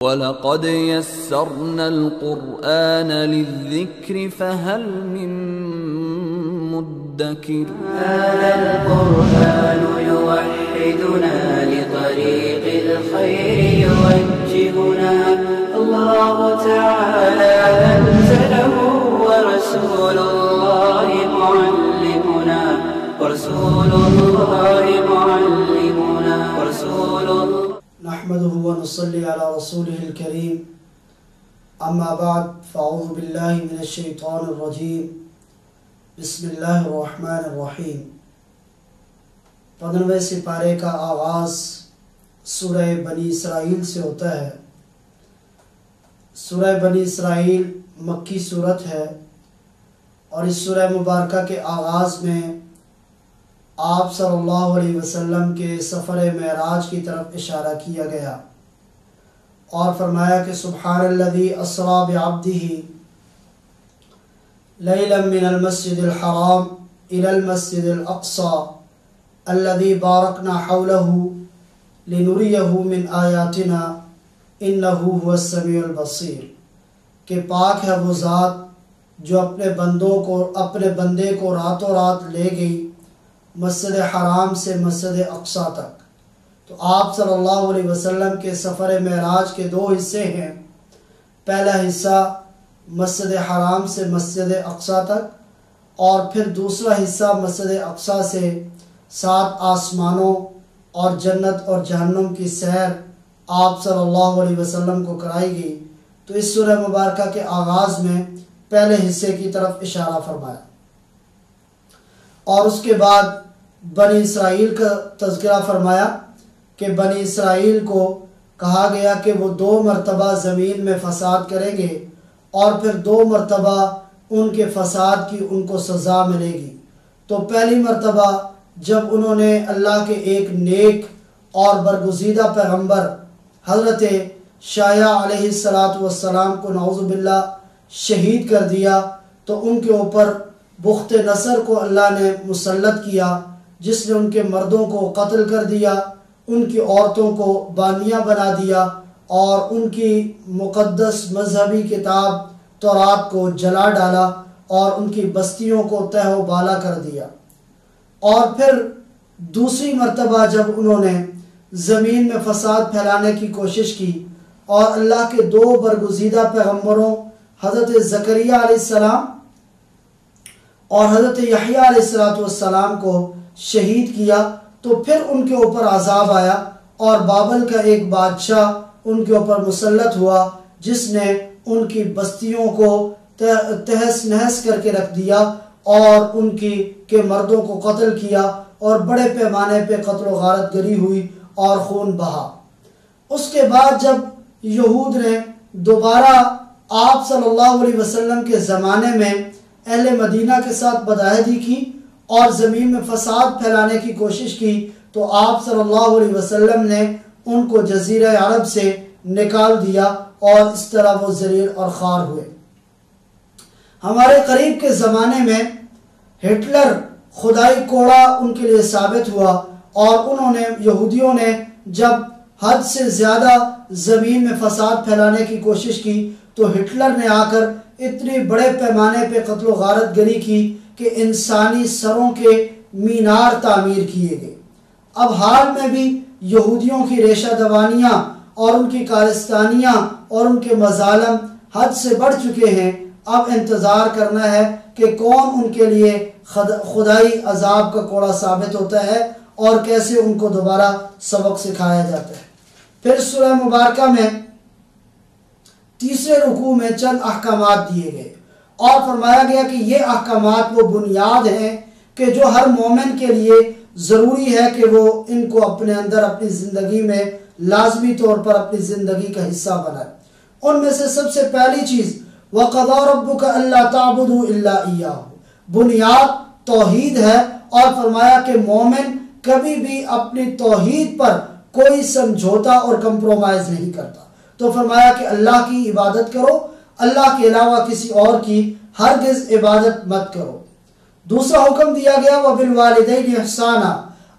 وَلَقَدْ يَسَّرْنَا الْقُرْآنَ لِلذِّكْرِ فَهَلْ مِن مُّدَّكِرٍ هذا القرآن يوحدنا لطريق الخير يوجهنا الله تعالى أنزله ورسول الله معلمنا نحمده ونصلي على رسوله الكريم اما بعد فاعوذ بالله من الشیطان الرجیم بسم اللہ الرحمن الرحیم 15ویں سپارے کا آغاز سورہ بنی اسرائیل سے ہوتا ہے۔ سورہ بنی اسرائیل مکی سورت ہے اور اس سورہ مبارکہ کے آغاز میں آپ صلی اللہ علیہ وسلم کے سفر معراج کی طرف اشارہ کیا گیا اور فرمایا کہ سبحان الذی اسری بعبدہ لیلا من المسجد الحرام الى المسجد الاقصى الذي باركنا حوله لنريه من آیاتنا انه هو السمیع البصیر، کہ پاک ہے وہ ذات جو اپنے بندے کو راتوں رات لے گئی مسجد حرام سے مسجد اقصی تک۔ تو آپ صلی اللہ علیہ وسلم کے سفر معراج کے دو حصے ہیں۔ پہلا حصہ مسجد حرام سے مسجد اقصی تک اور پھر دوسرا حصہ مسجد اقصی سے 7 آسمانوں اور جنت اور جہنم کی سیر آپ صلی اللہ علیہ وسلم کو کرائی گئی۔ تو اس سورہ مبارکہ کے آغاز میں پہلے حصے کی طرف اشارہ فرمایا اور اس کے بعد بنی اسرائیل کا تذکرہ فرمایا کہ بنی اسرائیل کو کہا گیا کہ وہ 2 مرتبہ زمین میں فساد کریں گے اور پھر 2 مرتبہ ان کے فساد کی ان کو سزا ملے گی۔ تو پہلی مرتبہ جب انہوں نے اللہ کے ایک نیک اور برگزیدہ پیغمبر حضرت شایع علیہ السلام کو نعوذ باللہ شہید کر دیا تو ان کے اوپر بخت نصر کو اللہ نے مسلط کیا، جس نے ان کے مردوں کو قتل کر دیا، ان کی عورتوں کو بانیاں بنا دیا اور ان کی مقدس مذہبی کتاب تورات کو جلا ڈالا اور ان کی بستیوں کو تہہ و بالا کر دیا۔ اور پھر دوسری مرتبہ جب انہوں نے زمین میں فساد پھیلانے کی کوشش کی اور اللہ کے 2 برگزیدہ پیغمبروں حضرت زکریا علیہ السلام اور حضرت یحییٰ علیہ السلام کو شہید کیا، تو پھر ان کے اوپر عذاب آیا اور بابل کا ایک بادشاہ ان کے اوپر مسلط ہوا، جس نے ان کی بستیوں کو تہس نہس کر کے رکھ دیا اور ان کے مردوں کو قتل کیا اور بڑے پیمانے پہ قتل و غارت گری ہوئی اور خون بہا۔ اس کے بعد جب یہود نے دوبارہ آپ صلی اللہ علیہ وسلم کے زمانے میں اہل مدینہ کے ساتھ بدعہدی کی اور زمین میں فساد پھیلانے کی کوشش کی، تو آپ صلی اللہ علیہ وسلم نے ان کو جزیرہ عرب سے نکال دیا اور اس طرح وہ ذلیل اور خوار ہوئے۔ ہمارے قریب کے زمانے میں ہٹلر خدائی کوڑا ان کے لیے ثابت ہوا اور یہودیوں نے جب حد سے زیادہ زمین میں فساد پھیلانے کی کوشش کی تو ہٹلر نے آ کر اتنی بڑے پیمانے پہ قتل و غارت گری کی کہ انسانی سروں کے مینار تعمیر کیے گئے۔ اب حال میں بھی یہودیوں کی ریشہ دوانیاں اور ان کی کارستانیاں اور ان کے مظالم حد سے بڑھ چکے ہیں۔ اب انتظار کرنا ہے کہ کون ان کے لیے خدائی عذاب کا کوڑا ثابت ہوتا ہے اور کیسے ان کو دوبارہ سبق سکھایا جاتا ہے۔ پھر سورہ مبارکہ میں تیسرے رکوع میں چند احکامات دیے گئے اور فرمایا گیا کہ یہ احکامات وہ بنیاد ہیں کہ جو ہر مومن کے لیے ضروری ہے کہ وہ ان کو اپنے اندر اپنی زندگی میں لازمی طور پر اپنی زندگی کا حصہ بنائے۔ ان میں سے سب سے پہلی چیز وَقَضَىٰ رَبُّكَ أَلَّا تَعْبُدُوا إِلَّا إِيَّاهُ، بنیاد توحید ہے اور فرمایا کہ مومن کبھی بھی اپنی توحید پر کوئی سمجھوتا اور کمپرومائز نہیں کرتا۔ تو فرمایا کہ اللہ کی عبادت کرو، اللہ کے علاوہ کسی اور کی ہرگز عبادت مت کرو۔ دوسرا حکم دیا گیا وَبِالْوَالِدَيْنِ إِحْسَانًا،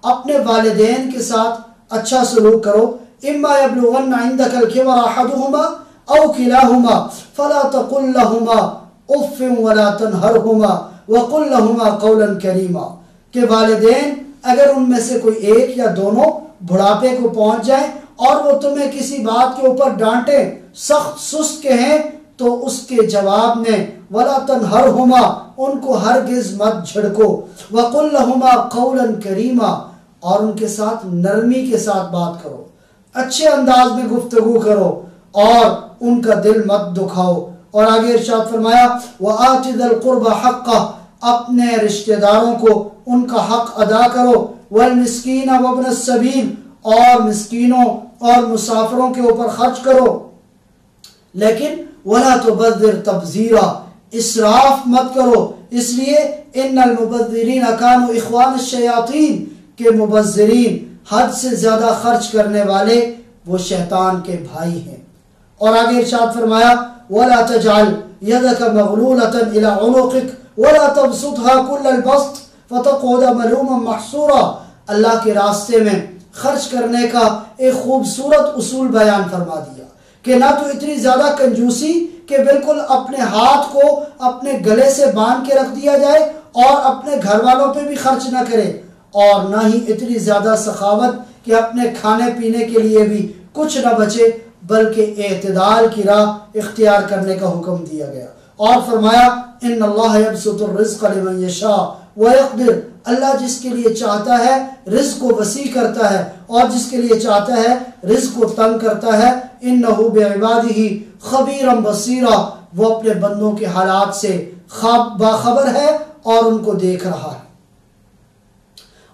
اپنے والدین کے ساتھ اچھا سلوک کرو، اما یبلغن عندک الکبر احدہما او کلاہما فلا تقل لہما اف ولا تنہرہما وقل لہما قولا کریما، کہ والدین اگر ان میں سے کوئی ایک یا دونوں بڑھاپے کو پہنچ جائیں اور وہ تمہیں کسی بات کے اوپر ڈانٹیں، سخت سست کہیں، تو اس کے جواب میں ولا تنہرہما، ان کو ہرگز مت جھڑکو، وقل لہما قولا کریما، اور ان کے ساتھ نرمی کے ساتھ بات کرو، اچھے انداز میں گفتگو کرو اور ان کا دل مت دکھاؤ۔ اور آگے ارشاد فرمایا وآت ذی القربى حقہ، اپنے رشتہ داروں کو ان کا حق ادا کرو، والمسکین وابن السبیل، اور مسکینوں اور مسافروں کے اوپر خرچ کرو، لیکن ولا تبذر تبذیرا، اسراف مت کرو، اس لیے ان المبذرین کانوا اخوان الشیاطین، کہ مبذرین حد سے زیادہ خرچ کرنے والے وہ شیطان کے بھائی ہیں۔ اور آگے ارشاد فرمایا ولا تجعل يدك مغلولة إلى عنقك ولا تبسطها كل البسط فتقعد ملوما محسورا، اللہ کے راستے میں خرچ کرنے کا ایک خوبصورت اصول بیان فرما دیا کہ نہ تو اتنی زیادہ کنجوسی کہ بالکل اپنے ہاتھ کو اپنے گلے سے باندھ کے رکھ دیا جائے اور اپنے گھر والوں پہ بھی خرچ نہ کرے، اور نہ ہی اتنی زیادہ سخاوت کہ اپنے کھانے پینے کے لیے بھی کچھ نہ بچے، بلکہ اعتدال کی راہ اختیار کرنے کا حکم دیا گیا۔ اور فرمایا ان اللہ یبسط الرزق لمن یشاء ویقدر، اللہ جس کے لیے چاہتا ہے رزق کو وسیع کرتا ہے اور جس کے لیے چاہتا ہے رزق کو تنگ کرتا ہے۔ انہ بعبادہ خبیرا بصیرا، وہ اپنے بندوں کے حالات سے باخبر ہے اور ان کو دیکھ رہا ہے۔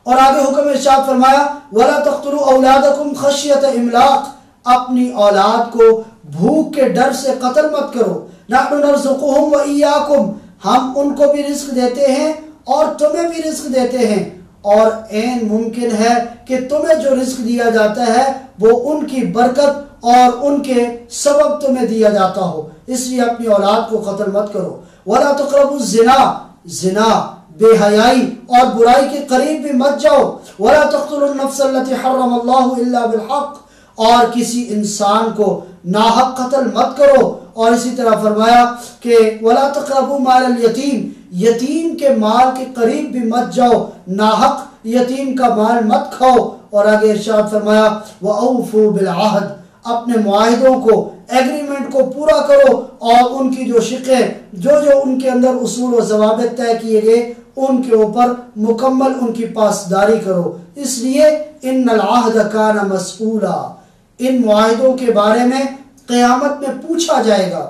اور آگے حکم ارشاد فرمایا وَلَا تَقْتُلُوا أَوْلَادَكُمْ خَشْيَةَ إِمْلَاقٍ، اپنی اولاد کو بھوک کے ڈر سے قتل مت کرو۔ نَحْنُ نَرْزُقُهُمْ وَإِيَّاكُمْ، ہم ان کو بھی رزق دیتے ہیں اور تمہیں بھی رزق دیتے ہیں، اور عین ممکن ہے کہ تمہیں جو رزق دیا جاتا ہے وہ ان کی برکت اور ان کے سبب تمہیں دیا جاتا ہو، اس لیے اپنی اولاد کو قتل مت کرو۔ وَلَا تَقْرَبُوا الزِّنَا، زنا بے حیائی اور برائی کے قریب بھی مت جاؤ۔ وَلَا تَقْتُلُوا النَّفْسَ الَّتِي حَرَّمَ اللَّهُ إِلَّا بِالْحَقِّ، اور کسی انسان کو ناحق قتل مت کرو۔ اور اسی طرح فرمایا کہ وَلَا تَقْرَبُوا مَالَ الْيَتِيمِ، یتیم کے مال کے قریب بھی مت جاؤ، ناحق یتیم کا مال مت کھاؤ۔ اور آگے ارشاد فرمایا وَأَوْفُوا بِالْعَهْدِ، اپنے معاہدوں کو، ایگریمنٹ کو پورا کرو، اور ان کی جو شقیں، جو ان کے اندر اصول و ضوابط طے کیے گئے ان کے اوپر مکمل ان کی پاسداری کرو، اس لیے ان العہد کان مسئولا، ان معاہدوں کے بارے میں قیامت میں پوچھا جائے گا۔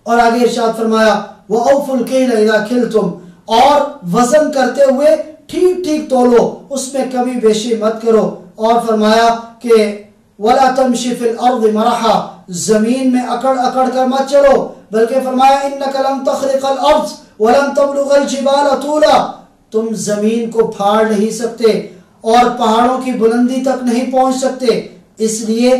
اور آگے ارشاد فرمایا وَأَوْفُوا الْكَيْلَ إِذَا كِلْتُمْ، اور وزن کرتے ہوئے ٹھیک ٹھیک تولو، اس میں کمی بیشی مت کرو۔ اور فرمایا کہ وَلَا تَمْشِ فِي الْأَرْضِ مَرَحًا، زمین میں اکڑ اکڑ کر مت چلو، بلکہ فرمایا إِنَّكَ لَن تَخْرِقَ الْأَرْضِ وَلَن تَبْلُغَ الْجِبَالَ طُولًا، تم زمین کو پھاڑ نہیں سکتے اور پہاڑوں کی بلندی تک نہیں پہنچ سکتے، اس لیے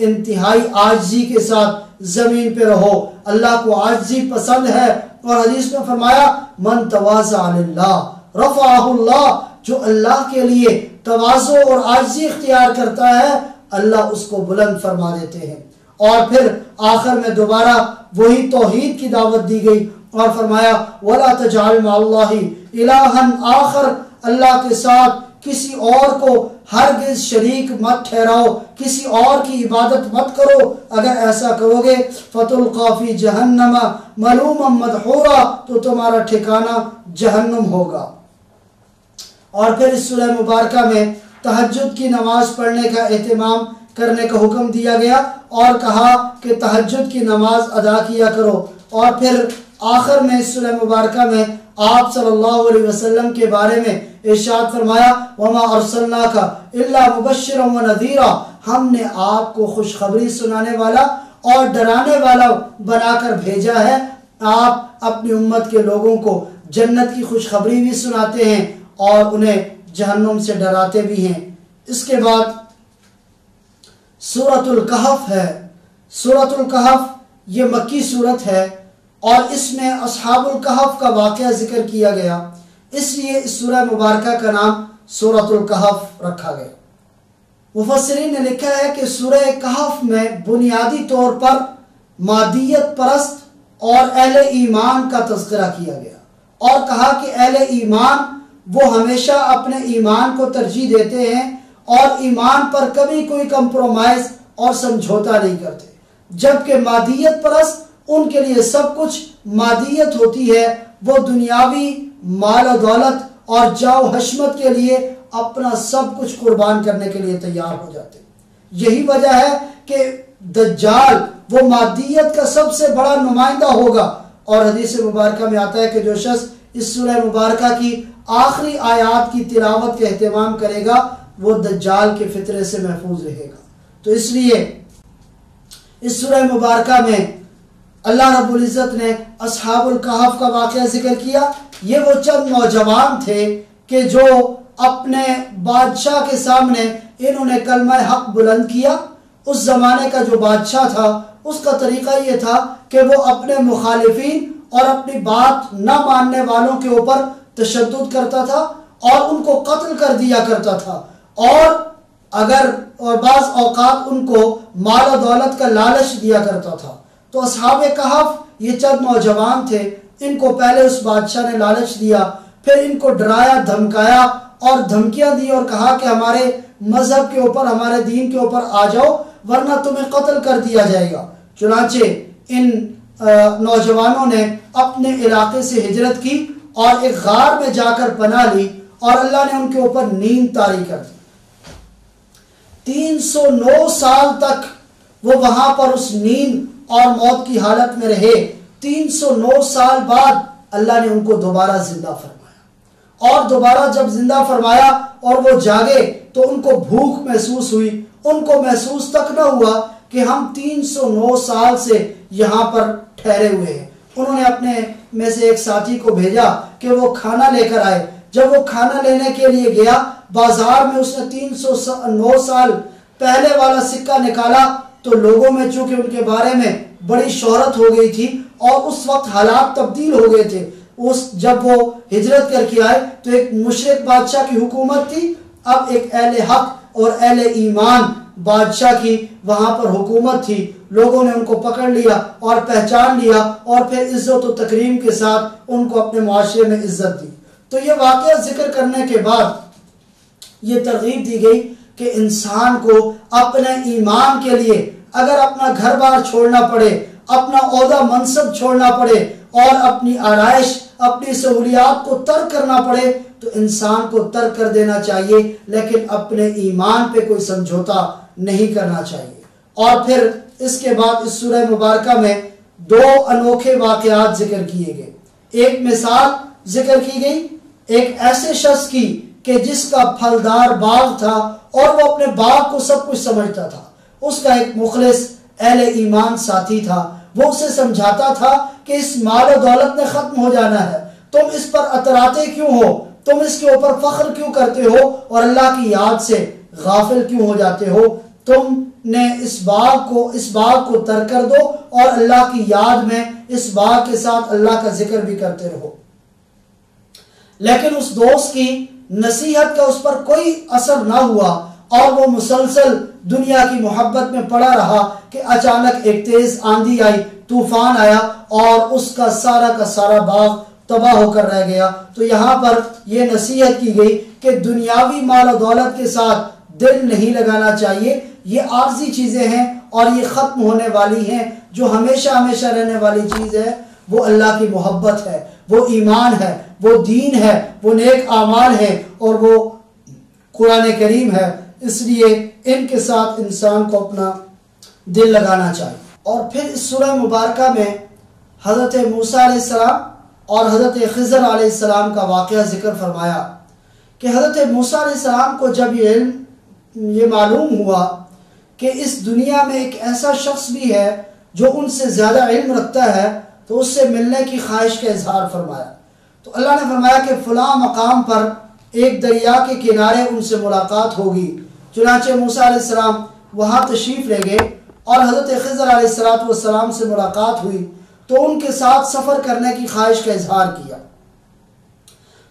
انتہائی عاجزی کے ساتھ زمین پہ رہو، اللہ کو عاجزی پسند ہے۔ اور حدیث میں فرمایا من تواضع للہ رفعہ اللہ، جو اللہ کے لیے تواضع اور عاجزی اختیار کرتا ہے اللہ اس کو بلند فرما دیتے ہیں۔ اور پھر آخر میں دوبارہ وہی توحید کی دعوت دی گئی اور فرمایا وَلَا تَجْعَلْ مَعَ اللَّهِ إِلَٰهًا آخر، اللہ کے ساتھ کسی اور کو ہرگز شریک مت ٹھہراؤ، کسی اور کی عبادت مت کرو، اگر ایسا کرو گے فَتُلْقَىٰ فِي جَهَنَّمَ مَلُومًا مَدْحُورًا، تو تمہارا ٹھکانہ جہنم ہوگا۔ اور پھر اس سورہ مبارکہ میں تہجد کی نماز پڑھنے کا اہتمام کرنے کا حکم دیا گیا اور کہا کہ تہجد کی نماز ادا کیا کرو۔ اور پھر آخر میں اس سورہ مبارکہ میں آپ صلی اللہ علیہ وسلم کے بارے میں ارشاد فرمایا وَمَا أَرْسَلْنَاكَ إِلَّا مُبَشِّرًا وَنَذِيرًا، ہم نے آپ کو خوشخبری سنانے والا اور ڈرانے والا بنا کر بھیجا ہے، آپ اپنی امت کے لوگوں کو جنت کی خوشخبری بھی سناتے ہیں اور انہیں جہنم سے ڈراتے بھی ہیں۔ اس کے بعد سورۃ الکہف ہے۔ سورۃ الکہف یہ مکی سورت ہے اور اس میں اصحاب الکہف کا واقعہ ذکر کیا گیا، اس لیے اس سورہ مبارکہ کا نام سورۃ الکہف رکھا گیا۔ مفسرین نے لکھا ہے کہ سورہ کہف میں بنیادی طور پر مادیت پرست اور اہل ایمان کا تذکرہ کیا گیا اور کہا کہ اہل ایمان وہ ہمیشہ اپنے ایمان کو ترجیح دیتے ہیں اور ایمان پر کبھی کوئی کمپرومائز اور سمجھوتا نہیں کرتے، جبکہ مادیت پرست ان کے لیے سب کچھ مادیت ہوتی ہے، وہ دنیاوی مال و دولت اور جاؤ حشمت کے لیے اپنا سب کچھ قربان کرنے کے لیے تیار ہو جاتے ہیں۔ یہی وجہ ہے کہ دجال وہ مادیت کا سب سے بڑا نمائندہ ہوگا، اور حدیث مبارکہ میں آتا ہے کہ جو شخص اس سورہ مبارکہ کی آخری آیات کی تلاوت کا اہتمام کرے گا وہ دجال کے فتنے سے محفوظ رہے گا۔ تو اس لیے اس سورہ مبارکہ میں اللہ رب العزت نے اصحاب الکہف کا واقعہ ذکر کیا۔ یہ وہ چند نوجوان تھے کہ جو اپنے بادشاہ کے سامنے انہوں نے کلمہ حق بلند کیا۔ اس زمانے کا جو بادشاہ تھا اس کا طریقہ یہ تھا کہ وہ اپنے مخالفین اور اپنی بات نہ ماننے والوں کے اوپر تشدد کرتا تھا اور ان کو قتل کر دیا کرتا تھا، اور بعض اوقات ان کو مال و دولت کا لالچ دیا کرتا تھا۔ تو اصحاب کہف یہ چند نوجوان تھے، ان کو پہلے اس بادشاہ نے لالچ دیا، پھر ان کو ڈرایا دھمکایا اور دھمکیاں دی اور کہا کہ ہمارے مذہب کے اوپر، ہمارے دین کے اوپر آ جاؤ ورنہ تمہیں قتل کر دیا جائے گا۔ چنانچہ ان نوجوانوں نے اپنے علاقے سے ہجرت کی اور ایک غار میں جا کر پناہ لی اور اللہ نے ان کے اوپر نیند طاری کر دی۔ 309 سال تک وہ وہاں پر اس نیند اور موت کی حالت میں رہے۔ 309 سال بعد اللہ نے ان کو دوبارہ زندہ فرمایا، اور دوبارہ جب زندہ فرمایا اور وہ جاگے تو ان کو بھوک محسوس ہوئی۔ ان کو محسوس تک نہ ہوا کہ ہم 309 سال سے یہاں پر ٹھہرے ہوئے ہیں۔ انہوں نے اپنے میں سے ایک ساتھی کو بھیجا کہ وہ کھانا لے کر آئے۔ جب وہ کھانا لینے کے لیے گیا بازار میں، اس نے 309 سال پہلے والا سکہ نکالا تو لوگوں میں چونکہ ان کے بارے میں بڑی شہرت ہو گئی تھی اور اس وقت حالات تبدیل ہو گئے تھے۔ جب وہ ہجرت کر کے آئے تو ایک مشرک بادشاہ کی حکومت تھی، اب ایک اہل حق اور اہل ایمان بادشاہ کی وہاں پر حکومت تھی۔ لوگوں نے ان کو پکڑ لیا اور پہچان لیا اور پھر عزت و تکریم کے ساتھ ان کو اپنے معاشرے میں عزت دی۔ تو یہ واقعہ ذکر کرنے کے بعد یہ ترغیب دی گئی کہ انسان کو اپنے ایمان کے لیے اگر اپنا گھر بار چھوڑنا پڑے، اپنا عہدہ منصب چھوڑنا پڑے اور اپنی آرائش، اپنی سہولیات کو ترک کرنا پڑے تو انسان کو ترک کر دینا چاہیے، لیکن اپنے ایمان پہ کوئی سمجھوتا نہیں کرنا چاہیے۔ اور پھر اس کے بعد اس سورہ مبارکہ میں 2 انوکھے واقعات ذکر کیے گئے۔ ایک مثال ذکر کی گئی ایک ایسے شخص کی کہ جس کا پھلدار باغ تھا اور وہ اپنے باغ کو سب کچھ سمجھتا تھا۔ اس کا ایک مخلص اہل ایمان ساتھی تھا، وہ اسے سمجھاتا تھا کہ اس مال و دولت نے ختم ہو جانا ہے، تم اس پر اتراتے کیوں ہو، تم اس کے اوپر فخر کیوں کرتے ہو اور اللہ کی یاد سے غافل کیوں ہو جاتے ہو، تم نے اس باغ کو ترک کر دو اور اللہ کی یاد میں اس باغ کے ساتھ اللہ کا ذکر بھی کرتے رہو۔ لیکن اس دوست کی نصیحت کا اس پر کوئی اثر نہ ہوا اور وہ مسلسل دنیا کی محبت میں پڑا رہا کہ اچانک ایک تیز آندھی آئی، طوفان آیا اور اس کا سارا باغ تباہ ہو کر رہ گیا۔ تو یہاں پر یہ نصیحت کی گئی کہ دنیاوی مال و دولت کے ساتھ دل نہیں لگانا چاہیے، یہ عارضی چیزیں ہیں اور یہ ختم ہونے والی ہیں۔ جو ہمیشہ رہنے والی چیز ہے وہ اللہ کی محبت ہے، وہ ایمان ہے، وہ دین ہے، وہ نیک اعمال ہے اور وہ قرآن کریم ہے۔ اس لیے ان کے ساتھ انسان کو اپنا دل لگانا چاہیے۔ اور پھر اس سورہ مبارکہ میں حضرت موسیٰ علیہ السلام اور حضرت خضر علیہ السلام کا واقعہ ذکر فرمایا کہ حضرت موسیٰ علیہ السلام کو جب یہ معلوم ہوا کہ اس دنیا میں ایک ایسا شخص بھی ہے جو ان سے زیادہ علم رکھتا ہے تو اس سے ملنے کی خواہش کا اظہار فرمایا۔ تو اللہ نے فرمایا کہ فلاں مقام پر ایک دریا کے کنارے ان سے ملاقات ہوگی۔ چنانچہ موسیٰ علیہ السلام وہاں تشریف لے گئے اور حضرت خضر علیہ السلام سے ملاقات ہوئی تو ان کے ساتھ سفر کرنے کی خواہش کا اظہار کیا۔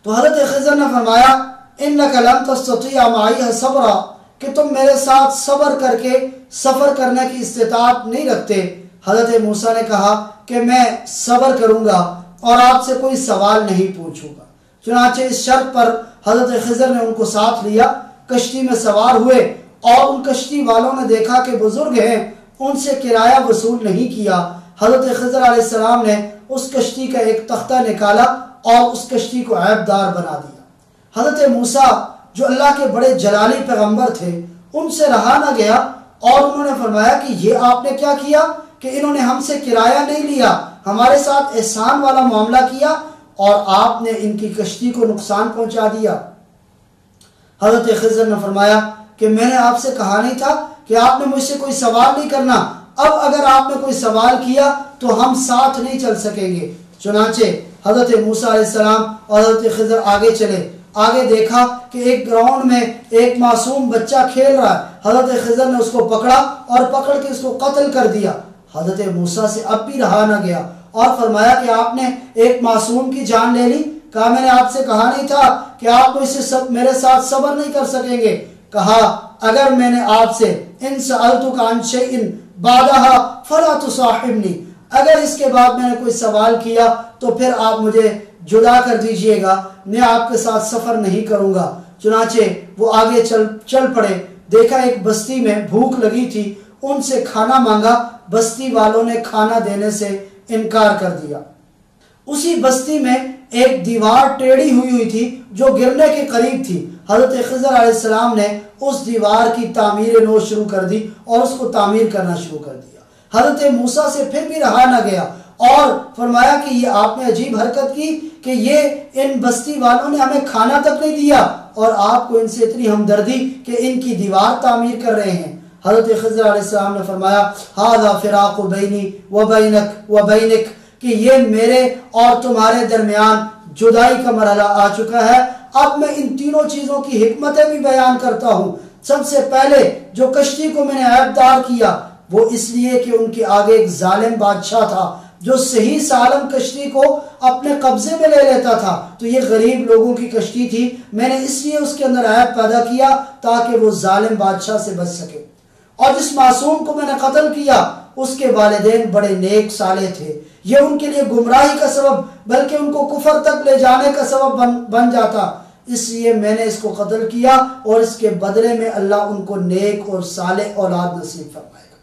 تو حضرت خضر نے فرمایا اِنَّكَ لَن تَسْتَطِيعَ مَعِيَ صَبْرًا، کہ تم میرے ساتھ صبر کر کے سفر کرنے کی استطاعت نہیں رکھتے؟ حضرت موسیٰ نے کہا کہ میں صبر کروں گا اور آپ سے کوئی سوال نہیں پوچھوں گا۔ چنانچہ اس شرط پر حضرت خضر نے ان کو ساتھ لیا، کشتی میں سوار ہوئے، اور ان کشتی والوں نے دیکھا کہ بزرگ ہیں، ان سے کرایہ وصول نہیں کیا۔ حضرت خضر علیہ السلام نے اس کشتی کا ایک تختہ نکالا اور اس کشتی کو عیب دار بنا دیا۔ حضرت موسیٰ جو اللہ کے بڑے جلالی پیغمبر تھے، ان سے رہا نہ گیا اور انہوں نے فرمایا کہ یہ آپ نے کیا کیا کہ انہوں نے ہم سے کرایہ نہیں لیا، ہمارے ساتھ احسان والا معاملہ کیا اور آپ نے ان کی کشتی کو نقصان پہنچا دیا۔ حضرت خضر نے فرمایا کہ میں نے آپ سے کہا نہیں تھا کہ آپ نے مجھ سے کوئی سوال نہیں کرنا؟ اب اگر آپ نے کوئی سوال کیا تو ہم ساتھ نہیں چل سکیں گے۔ چنانچہ حضرت موسیٰ علیہ السلام اور حضرت خضر آگے چلے۔ آگے دیکھا کہ ایک گراؤنڈ میں ایک معصوم بچہ کھیل رہا ہے۔ حضرت خضر نے اس کو پکڑا اور پکڑ کے اس کو قتل کر دیا۔ حضرت موسیٰ سے اب بھی رہا نہ گیا اور فرمایا کہ آپ نے ایک معصوم کی جان لے لی؟ کہا میں نے آپ سے کہا نہیں تھا کہ آپ میرے ساتھ صبر نہیں کر سکیں گے؟ کہا اگر میں نے آپ سے ان سألتک عن شیء بعدها فلا تصاحبنی، اگر اس کے بعد میں نے کوئی سوال کیا تو پھر آپ مجھے جدا کر دیجئے گا، میں آپ کے ساتھ سفر نہیں کروں گا۔ چنانچہ وہ آگے چل پڑے۔ دیکھا ایک بستی میں بھوک لگی تھی، ان سے کھانا مانگا، بستی والوں نے کھانا دینے سے انکار کر دیا۔ اسی بستی میں ایک دیوار ٹیڑھی ہوئی تھی جو گرنے کے قریب تھی۔ حضرت خضر علیہ السلام نے اس دیوار کی تعمیر نو شروع کر دی اور اس کو تعمیر کرنا شروع کر دیا۔ حضرت موسیٰ سے پھر بھی رہا نہ گیا اور فرمایا کہ یہ آپ نے عجیب حرکت کی کہ یہ ان بستی والوں نے ہمیں کھانا تک نہیں دیا اور آپ کو ان سے اتنی ہمدردی کہ ان کی دیوار تعمیر کر رہے ہیں۔ حضرت خضر علیہ السلام نے فرمایا ھذا فراق بینی و بینک و بینک، کہ یہ میرے اور تمہارے درمیان جدائی کا مرحلہ آ چکا ہے۔ اب میں ان تینوں چیزوں کی حکمتیں بھی بیان کرتا ہوں۔ سب سے پہلے جو کشتی کو میں نے عیب دار کیا وہ اس لیے کہ ان کے آگے ایک ظالم بادشاہ تھا جو صحیح سالم کشتی کو اپنے قبضے میں لے لیتا تھا، تو یہ غریب لوگوں کی کشتی تھی، میں نے اس لیے اس کے اندر عیب پیدا کیا تاکہ وہ ظالم بادشاہ سے بچ سکے۔ اور جس معصوم کو میں نے قتل کیا اس کے والدین بڑے نیک صالح تھے، یہ ان کے لیے گمراہی کا سبب بلکہ ان کو کفر تک لے جانے کا سبب بن جاتا، اس لیے میں نے اس کو قتل کیا اور اس کے بدلے میں اللہ ان کو نیک اور صالح اولاد نصیب فرمائے گا۔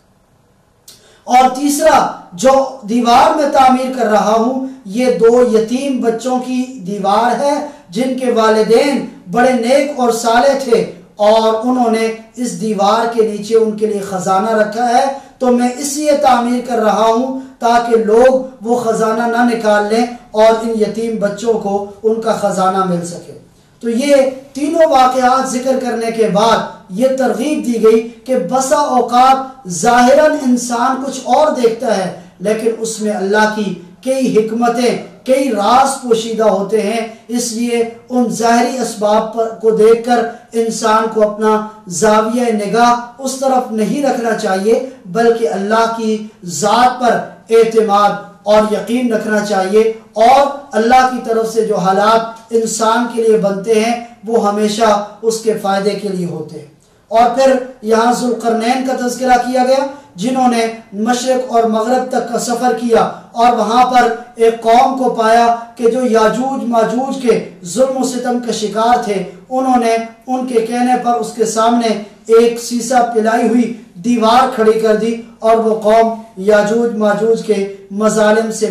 اور تیسرا جو دیوار میں تعمیر کر رہا ہوں یہ 2 یتیم بچوں کی دیوار ہے جن کے والدین بڑے نیک اور صالح تھے اور انہوں نے اس دیوار کے نیچے ان کے لیے خزانہ رکھا ہے، تو میں اس لیے تعمیر کر رہا ہوں تاکہ لوگ وہ خزانہ نہ نکال لیں اور ان یتیم بچوں کو ان کا خزانہ مل سکے۔ تو یہ تینوں واقعات ذکر کرنے کے بعد یہ ترغیب دی گئی کہ بسا اوقات ظاہراً انسان کچھ اور دیکھتا ہے لیکن اس میں اللہ کی کئی حکمتیں، کئی راز پوشیدہ ہوتے ہیں، اس لیے ان ظاہری اسباب کو دیکھ کر انسان کو اپنا زاویہ نگاہ اس طرف نہیں رکھنا چاہیے بلکہ اللہ کی ذات پر اعتماد اور یقین رکھنا چاہیے، اور اللہ کی طرف سے جو حالات انسان کے لیے بنتے ہیں وہ ہمیشہ اس کے فائدے کے لیے ہوتے ہیں۔ اور پھر یہاں ذوالقرنین کا تذکرہ کیا گیا جنہوں نے مشرق اور مغرب تک کا سفر کیا اور وہاں پر ایک قوم کو پایا کہ جو یاجوج ماجوج کے ظلم و ستم کا شکار تھے، انہوں نے ان کے کہنے پر اس کے سامنے ایک سیسا پلائی ہوئی دیوار کھڑی کر دی اور وہ قوم یاجوج ماجوج کے مظالم سے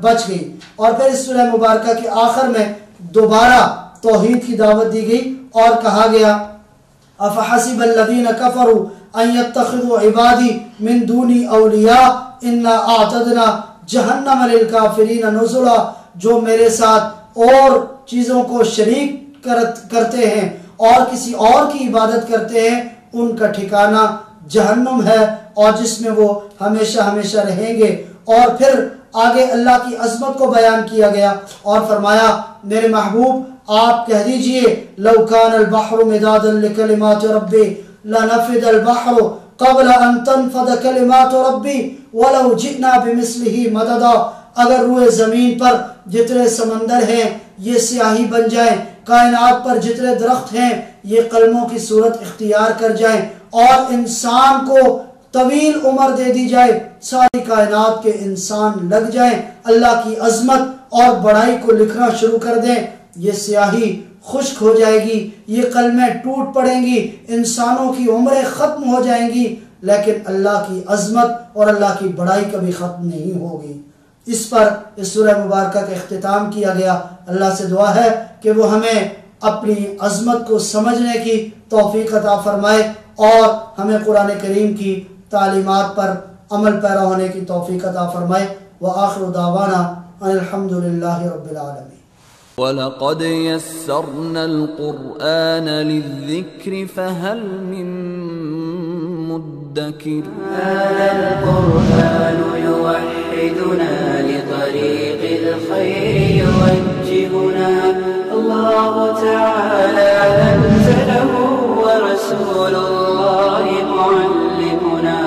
بچ گئی۔ اور پھر اس سورہ مبارکہ کے آخر میں دوبارہ توحید کی دعوت دی گئی اور کہا گیا افحسب الذین کفروا ان یتخذوا عبادی من دونی اولیاء انا اعتدنا جہنم للکافرین نزلا، جو میرے ساتھ اور چیزوں کو شریک کرتے ہیں اور کسی اور کی عبادت کرتے ہیں ان کا ٹھکانہ جہنم ہے اور جس میں وہ ہمیشہ ہمیشہ رہیں گے۔ اور پھر آگے اللہ کی عظمت کو بیان کیا گیا اور فرمایا میرے محبوب آپ کہہ دیجئے لو کان البحر مدادا لکلمات ربی لنفد البحر قبل ان تنفد کلمات ربی ولو جئنا بمثلہ مددا، اگر روئے زمین پر جتنے سمندر ہیں یہ سیاہی بن جائیں، کائنات پر جتنے درخت ہیں یہ کلموں کی صورت اختیار کر جائیں اور انسان کو طویل عمر دے دی جائے، ساری کائنات کے انسان لگ جائیں، اللہ کی عظمت اور بڑائی کو لکھنا شروع کر دیں، یہ سیاہی خشک ہو جائے گی، یہ کلمیں ٹوٹ پڑیں گی، انسانوں کی عمریں ختم ہو جائیں گی، لیکن اللہ کی عظمت اور اللہ کی بڑائی کبھی ختم نہیں ہوگی۔ اس پر اس سورہ مبارکہ کا اختتام کیا گیا۔ اللہ سے دعا ہے کہ وہ ہمیں اپنی عظمت کو سمجھنے کی توفیق عطا فرمائے اور ہمیں قرآن کریم کی تعلیمات پر عمل پیرا ہونے کی توفیق عطا فرمائے۔ وآخر دعوانا ان الحمد للہ رب العالمین۔ وَلَقَدْ يَسَّرْنَا الْقُرْآنَ لِلذِّكْرِ فَهَلْ مِن مُدَّكِرٍ هذا القرآن يوحدنا لطريق الخير يوجهنا الله تعالى أنزله ورسول الله معلمنا